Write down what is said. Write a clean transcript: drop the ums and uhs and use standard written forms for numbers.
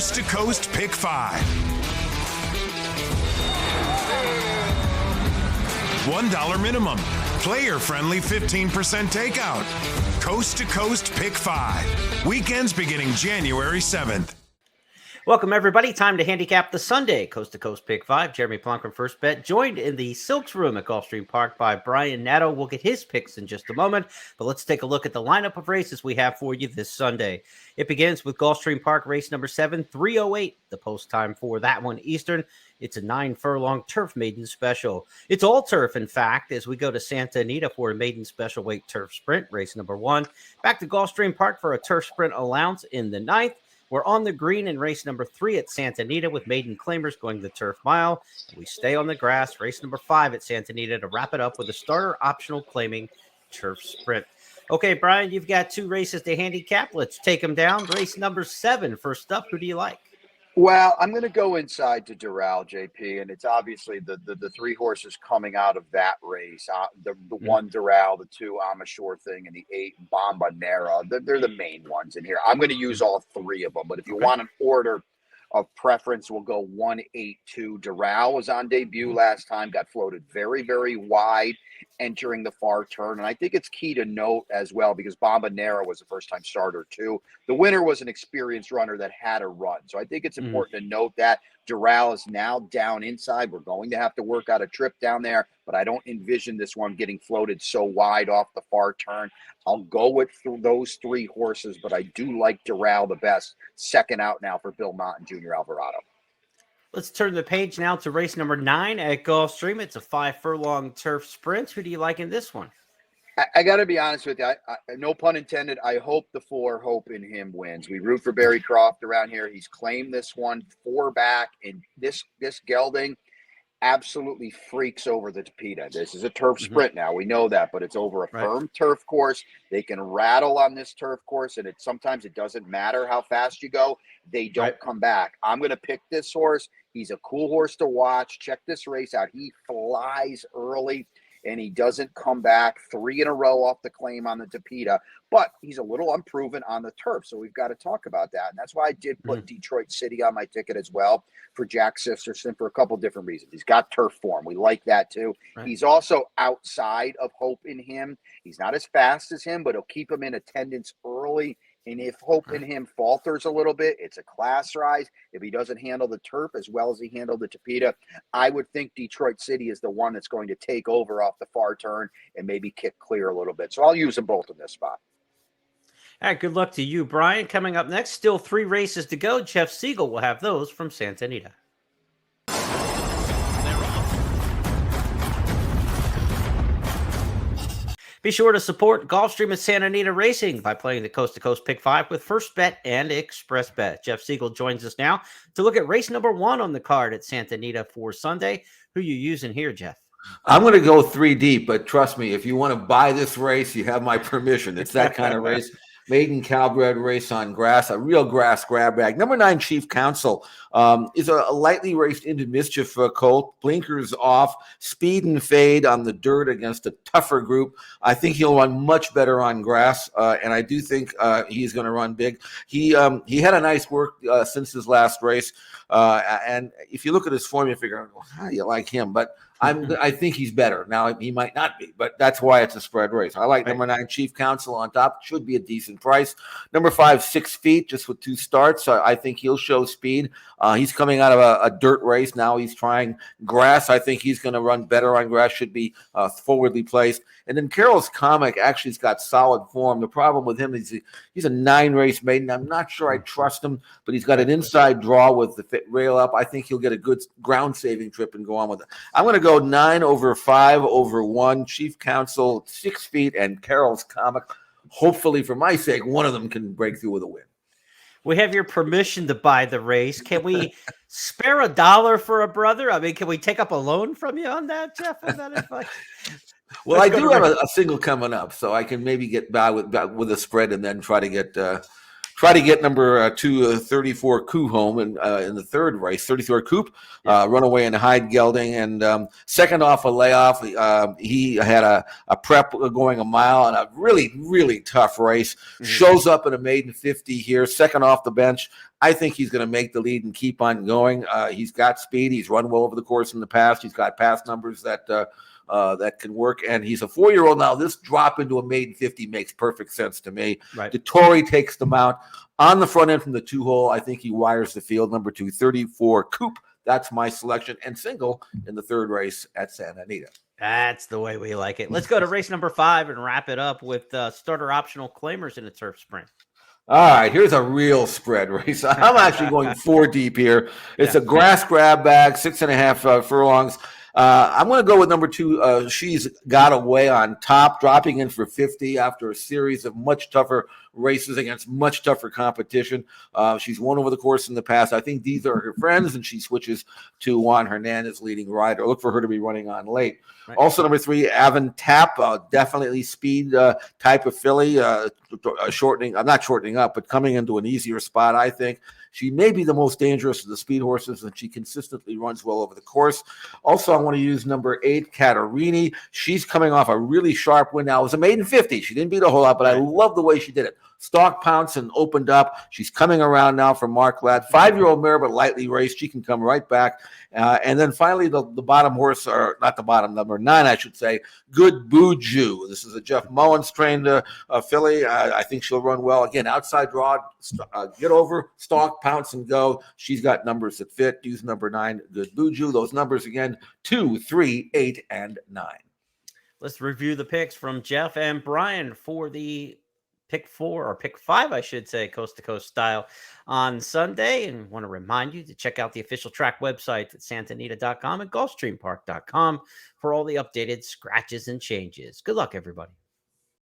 Coast to Coast Pick 5. $1 minimum. Player-friendly 15% takeout. Coast to Coast Pick 5. Weekends beginning January 7th. Welcome, everybody. Time to handicap the Sunday Coast to Coast Pick 5. Jeremy Plonk from First Bet, joined in the Silks Room at Gulfstream Park by Brian Natto. We'll get his picks in just a moment, but let's take a look at the lineup of races we have for you this Sunday. It begins with Gulfstream Park race number 7, 3:08, the post time for that one Eastern. It's a 9-furlong turf maiden special. It's all turf, in fact, as we go to Santa Anita for a maiden special weight turf sprint, race number 1. Back to Gulfstream Park for a turf sprint allowance in the 9th. We're on the green in race number 3 at Santa Anita with maiden claimers going the turf mile. We stay on the grass, race number 5 at Santa Anita to wrap it up with a starter optional claiming turf sprint. Okay, Brian, you've got 2 races to handicap. Let's take them down. Race number 7. First up, who do you like? Well, I'm going to go inside to Doral, JP, and it's obviously the 3 horses coming out of that race. The 1 Doral, the 2 Amashore Thing, and the 8 Bombonera. They're the main ones in here. I'm going to use all 3 of them, but if you want an order of preference, we'll go 1, 8, 2. Doral was on debut last time, got floated very, very wide entering the far turn. And I think it's key to note as well, because Bombonera was a first-time starter too. The winner was an experienced runner that had a run. So I think it's important to note that Doral is now down inside. We're going to have to work out a trip down there, but I don't envision this one getting floated so wide off the far turn. I'll go with those 3 horses, but I do like Doral the best. Second out now for Bill Mott and Junior Alvarado. Let's turn the page now to race number 9 at Gulfstream. It's a 5-furlong turf sprint. Who do you like in this one? I got to be honest with you. I no pun intended. I hope the 4 Hope in Him wins. We root for Barry Croft around here. He's claimed this one 4 back, and this gelding absolutely freaks over the Tapeta. This is a turf sprint now. We know that, but it's over a firm turf course. They can rattle on this turf course, and sometimes it doesn't matter how fast you go. They don't come back. I'm going to pick this horse. He's a cool horse to watch. Check this race out. He flies early, and he doesn't come back. 3 in a row off the claim on the Tapeta, but he's a little unproven on the turf, so we've got to talk about that. And that's why I did put Detroit City on my ticket as well for Jack Sisterson for a couple different reasons. He's got turf form. We like that too. He's also outside of Hope in Him. He's not as fast as him, but he'll keep him in attendance early. And if Hope in Him falters a little bit, it's a class rise. If he doesn't handle the turf as well as he handled the Tapeta, I would think Detroit City is the one that's going to take over off the far turn and maybe kick clear a little bit. So I'll use them both in this spot. All right, good luck to you, Brian. Coming up next, still 3 races to go. Jeff Siegel will have those from Santa Anita. Be sure to support Gulfstream at Santa Anita Racing by playing the Coast to Coast Pick 5 with First Bet and Express Bet. Jeff Siegel joins us now to look at race number 1 on the card at Santa Anita for Sunday. Who you using here, Jeff? I'm going to go 3 deep, but trust me, if you want to buy this race, you have my permission. It's that kind of race. Maiden Calbred race on grass, a real grass grab bag. Number 9, Chief Counsel, is a lightly raced into mischief colt. Blinkers off, speed and fade on the dirt against a tougher group. I think he'll run much better on grass, and I do think he's going to run big. He had a nice work since his last race, and if you look at his form, you figure, well, how do you like him? But I think he's better. Now, he might not be, but that's why it's a spread race. I like number 9, Chief Counsel on top. Should be a decent price. Number 5, 6 feet, just with 2 starts. I think he'll show speed. He's coming out of a dirt race. Now he's trying grass. I think he's going to run better on grass. Should be forwardly placed. And then Carroll's Comic actually has got solid form. The problem with him is he's a 9-race maiden. I'm not sure I trust him, but he's got an inside draw with the fit rail up. I think he'll get a good ground-saving trip and go on with it. I'm going to go 9 over 5 over 1. Chief Counsel, 6 feet, and Carroll's Comic. Hopefully, for my sake, one of them can break through with a win. We have your permission to buy the race. Can we spare $1 for a brother? I mean, can we take up a loan from you on that, Jeff? On that advice? Well, I do have a single coming up, so I can maybe get by with a spread and then try to try to get number 34 Coup home in the third race. 34 Coupe, runaway and Hyde Gelding, and second off a layoff. He had a prep going a mile and a really, really tough race. Shows up in a maiden 50 here, second off the bench. I think he's going to make the lead and keep on going. He's got speed. He's run well over the course in the past. He's got past numbers that can work. And he's a 4-year-old now. This drop into a maiden 50 makes perfect sense to me. Right. DeTore takes the mount on the front end from the 2-hole. I think he wires the field. Number 2, 34 Coupe. That's my selection. And single in the third race at Santa Anita. That's the way we like it. Let's go to race number 5 and wrap it up with starter optional claimers in the Turf Sprint. All right, here's a real spread race. I'm actually going 4 deep here. It's a grass grab bag, 6.5 furlongs. I'm going to go with number 2. She's Got Away on top, dropping in for 50 after a series of much tougher races against much tougher competition. She's won over the course in the past. I think these are her friends, and she switches to Juan Hernandez, leading rider. Look for her to be running on late. Right. Also, number 3, Avon Tap, definitely speed type of filly, shortening. I'm not shortening up, but coming into an easier spot, I think. She may be the most dangerous of the speed horses, and she consistently runs well over the course. Also, I want to use number 8, Catarini. She's coming off a really sharp win now. It was a maiden 50. She didn't beat a whole lot, but I love the way she did it. Stalk pounced and opened up. She's coming around now for Mark Ladd. 5-year-old mare, but lightly raced. She can come right back. And then finally, the bottom horse, or not the bottom, number 9, I should say, Good Buju. This is a Jeff Mullins trained filly. I think she'll run well. Again, outside draw, get over, stalk, pounce, and go. She's got numbers that fit. Use number 9, Good Buju. Those numbers again, 2, 3, 8, and 9. Let's review the picks from Jeff and Brian for the pick 4 or pick 5, I should say, coast to coast style on Sunday. And want to remind you to check out the official track website at santanita.com and gulfstreampark.com for all the updated scratches and changes. Good luck, everybody.